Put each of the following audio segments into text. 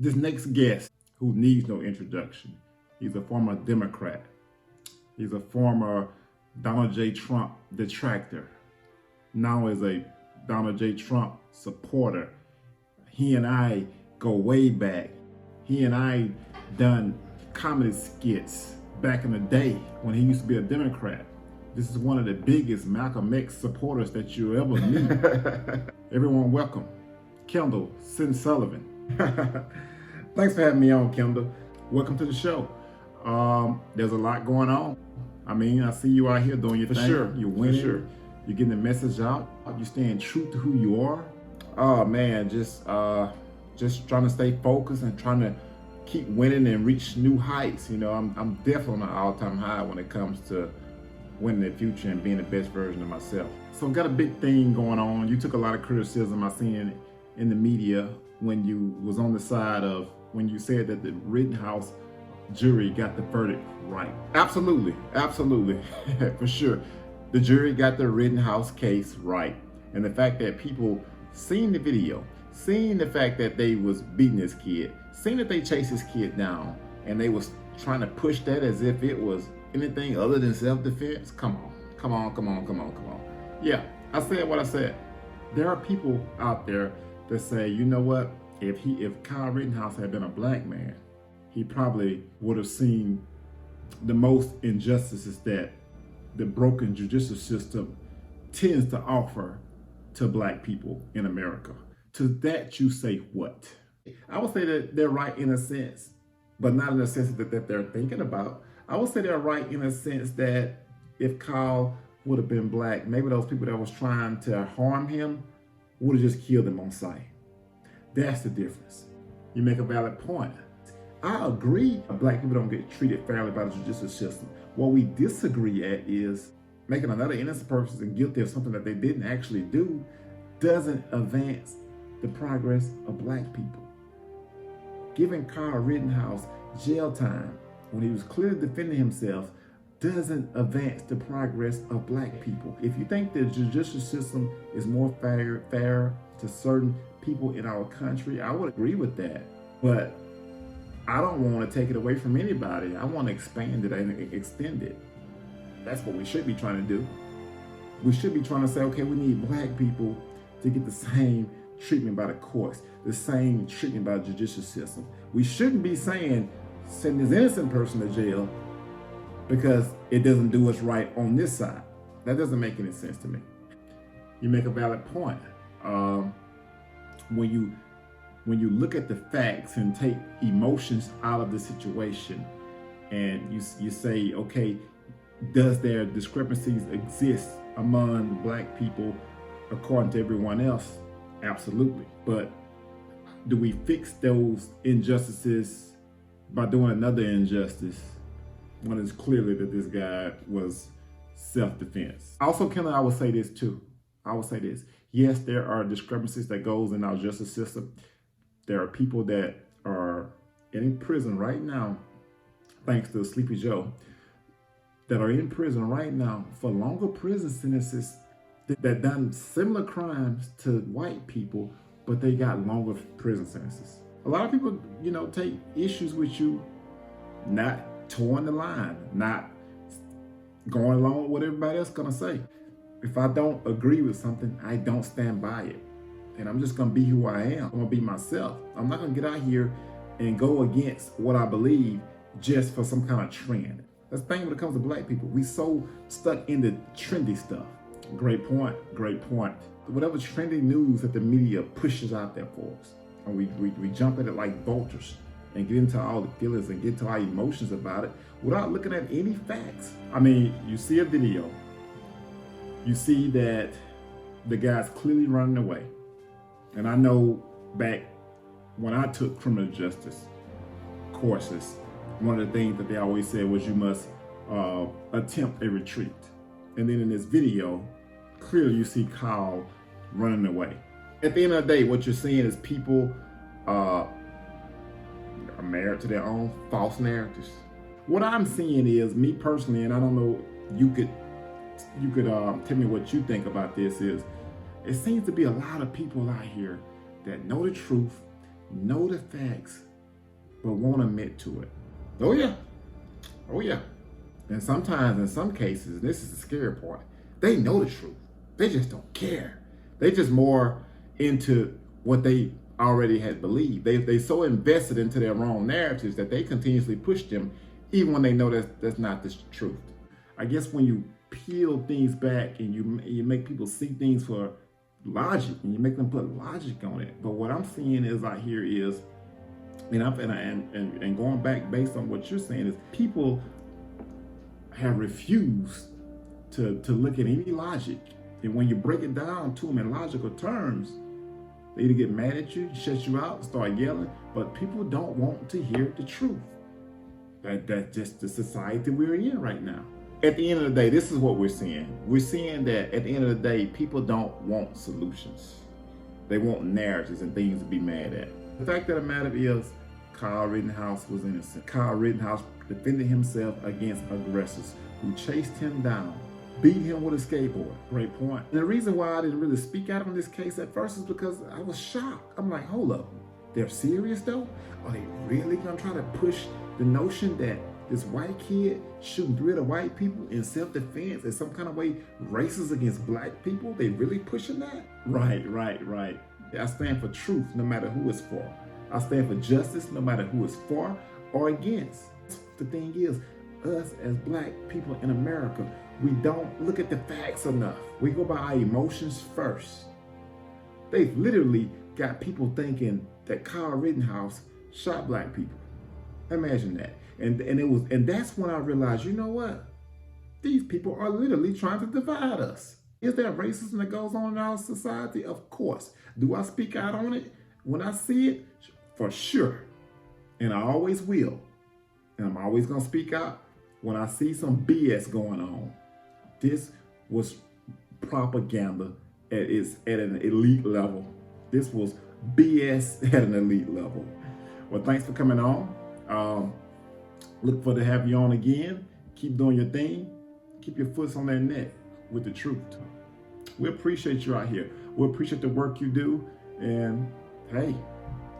This next guest, who needs no introduction, he's a former Democrat. He's a former Donald J. Trump detractor. Now is a Donald J. Trump supporter. He and I go way back. He and I done comedy skits back in the day when he used to be a Democrat. This is one of the biggest Malcolm X supporters that you'll ever meet. Everyone welcome, Kendall Sin Sullivan. Thanks for having me on, Kendall. Welcome to the show. There's a lot going on. I mean, I see you out here doing your thing. Sure. You're winning. For sure. You're getting the message out. You're staying true to who you are. Oh man, just trying to stay focused and trying to keep winning and reach new heights. You know, I'm definitely on an all-time high when it comes to winning the future and being the best version of myself. So I've got a big thing going on. You took a lot of criticism I seen in the media when you was on the side of when you said that the Rittenhouse jury got the verdict right. Absolutely, for sure. The jury got the Rittenhouse case right. And the fact that people seen the video, seen the fact that they was beating this kid, seen that they chased this kid down, and they was trying to push that as if it was anything other than self-defense. Come on. Yeah, I said what I said. There are people out there that say, you know what? If Kyle Rittenhouse had been a black man, he probably would have seen the most injustices that the broken judicial system tends to offer to black people in America. To that you say what? I would say that they're right in a sense, but not in a sense that they're thinking about. I would say they're right in a sense that if Kyle would have been black, maybe those people that was trying to harm him would have just killed him on sight. That's the difference. You make a valid point. I agree black people don't get treated fairly by the judicial system. What we disagree at is making another innocent person guilty of something that they didn't actually do doesn't advance the progress of black people. Giving Kyle Rittenhouse jail time when he was clearly defending himself doesn't advance the progress of black people. If you think the judicial system is more fair to certain people in our country, I would agree with that. But I don't want to take it away from anybody. I want to expand it and extend it. That's what we should be trying to do. We should be trying to say, okay, we need black people to get the same treatment by the courts, the same treatment by the judicial system. We shouldn't be saying, send this innocent person to jail because it doesn't do us right on this side. That doesn't make any sense to me. You make a valid point. When you look at the facts and take emotions out of the situation, and you say, okay, does there discrepancies exist among black people according to everyone else? Absolutely. But do we fix those injustices by doing another injustice when it's clearly that this guy was self-defense? Also, Kendall, I would say this too. Yes, there are discrepancies that goes in our justice system. There are people that are in prison right now, thanks to Sleepy Joe, that are in prison right now for longer prison sentences that done similar crimes to white people, but they got longer prison sentences. A lot of people, take issues with you not towing the line, not going along with what everybody else is gonna say. If I don't agree with something, I don't stand by it. And I'm just gonna be who I am. I'm gonna be myself. I'm not gonna get out here and go against what I believe just for some kind of trend. That's the thing when it comes to black people. We so stuck in the trendy stuff. Great point. Whatever trendy news that the media pushes out there for us, and we jump at it like vultures and get into all the feelings and get into our emotions about it without looking at any facts. I mean, you see a video, you see that the guy's clearly running away. And I know back when I took criminal justice courses, one of the things that they always said was you must attempt a retreat. And then in this video, clearly you see Kyle running away. At the end of the day, what you're seeing is people are married to their own false narratives. What I'm seeing is, me personally, and I don't know, you could tell me what you think about this, is it seems to be a lot of people out here that know the truth, know the facts, but won't admit to it. Oh yeah, oh yeah. And sometimes, in some cases, this is the scary part, they know the truth. They just don't care. They just more into what they already had believed. They so invested into their wrong narratives that they continuously push them, even when they know that's not the truth. I guess when you peel things back and you make people see things for logic and you make them put logic on it. But what I'm seeing is out here is, and going back based on what you're saying, is people have refused to look at any logic. And when you break it down to them in logical terms, they either get mad at you, shut you out, start yelling, but people don't want to hear the truth. That's just the society we're in right now. At the end of the day, this is what we're seeing. We're seeing that at the end of the day, people don't want solutions. They want narratives and things to be mad at. The fact of the matter is, Kyle Rittenhouse was innocent. Kyle Rittenhouse defended himself against aggressors who chased him down, beat him with a skateboard. Great point. And the reason why I didn't really speak out on this case at first is because I was shocked. I'm like, hold up, they're serious though? Are they really gonna try to push the notion that this white kid shooting 3 other white people in self-defense in some kind of way racist against black people? They really pushing that? Right. I stand for truth no matter who it's for. I stand for justice no matter who it's for or against. The thing is, us as black people in America, we don't look at the facts enough. We go by our emotions first. They've literally got people thinking that Kyle Rittenhouse shot black people. Imagine that. And that's when I realized, you know what? These people are literally trying to divide us. Is there racism that goes on in our society? Of course. Do I speak out on it when I see it? For sure. And I always will. And I'm always going to speak out when I see some BS going on. This was propaganda at an elite level. This was BS at an elite level. Well, thanks for coming on. Look forward to have you on again. Keep doing your thing. Keep your foot on that neck with the truth. We appreciate you out here. We appreciate the work you do. And hey,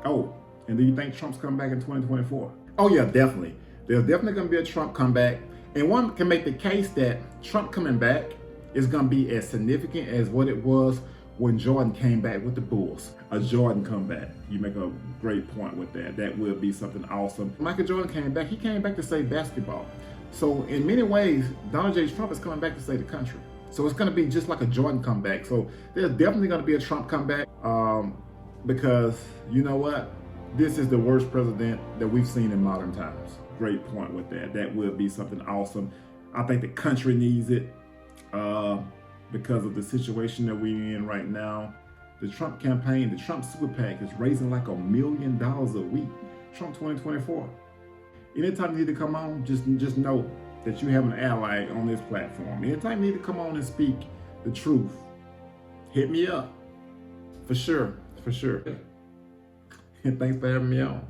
and do you think Trump's coming back in 2024? Oh yeah, definitely. There's definitely going to be a Trump comeback. And one can make the case that Trump coming back is going to be as significant as what it was when Jordan came back with the Bulls. A Jordan comeback. You make a great point with that. That will be something awesome. Michael Jordan came back. He came back to save basketball. So in many ways, Donald J. Trump is coming back to save the country. So it's going to be just like a Jordan comeback. So there's definitely going to be a Trump comeback because you know what? This is the worst president that we've seen in modern times. Great point with that. That will be something awesome. I think the country needs it because of the situation that we're in right now. The Trump campaign, the Trump super PAC is raising like $1 million a week. Trump 2024. Anytime you need to come on, just know that you have an ally on this platform. Anytime you need to come on and speak the truth, hit me up. For sure. And thanks for having me on.